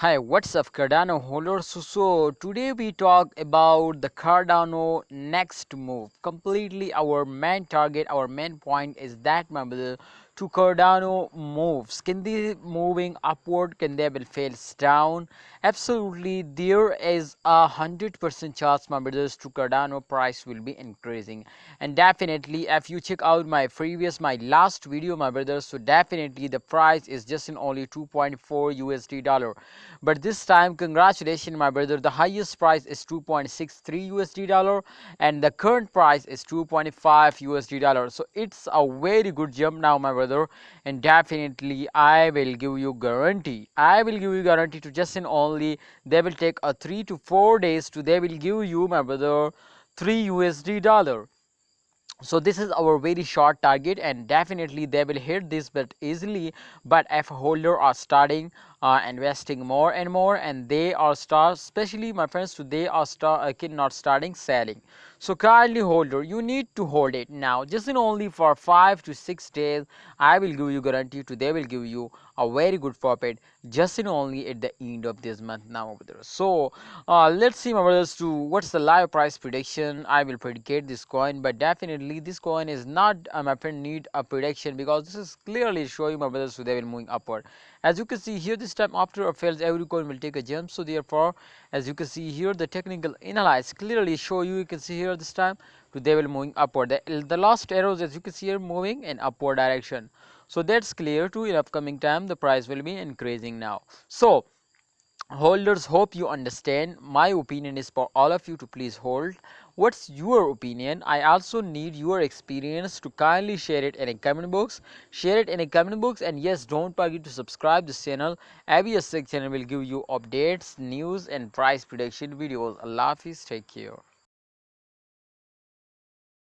Hi, what's up Cardano holders? So today we talk about the Cardano next move. Completely our main target, our main point is that my brother, to Cardano moves. Can they moving upward? Can they will fails down? Absolutely, there is 100% chance my brothers to Cardano price will be increasing. And definitely if you check out my last video my brothers, so definitely the price is just in only 2.4 USD dollar. But this time congratulations my brother, the highest price is 2.63 USD dollar and the current price is 2.5 USD dollar. So it's a very good jump now my brother, and definitely I will give you guarantee to just in only they will take a 3 to 4 days to they will give you my brother 3 USD dollar. So this is our very short target and definitely they will hit this but easily. But if holder are starting investing more and more and they are start, especially my friends, so they are not starting selling. So kindly holder, you need to hold it now just in only for 5 to 6 days. I will give you guarantee to they will give you a very good profit just in only at the end of this month now over there. So let's see my brothers to what's the live price prediction. I will predicate this coin, but definitely this coin is not my friend need a prediction because this is clearly showing my brothers so they will moving upward. As you can see here, this time after a fails every coin will take a jump. So therefore as you can see here the technical analysis clearly show you can see here this time to they will moving upward. The last arrows as you can see here moving in upward direction. So that's clear to in upcoming time the price will be increasing now. So holders, hope you understand. My opinion is for all of you to please hold. What's your opinion? I also need your experience to kindly share it in a comment box. Share it in a comment box, and yes, don't forget to subscribe this channel. Every channel will give you updates, news and price prediction videos. Allah Hafiz, take care.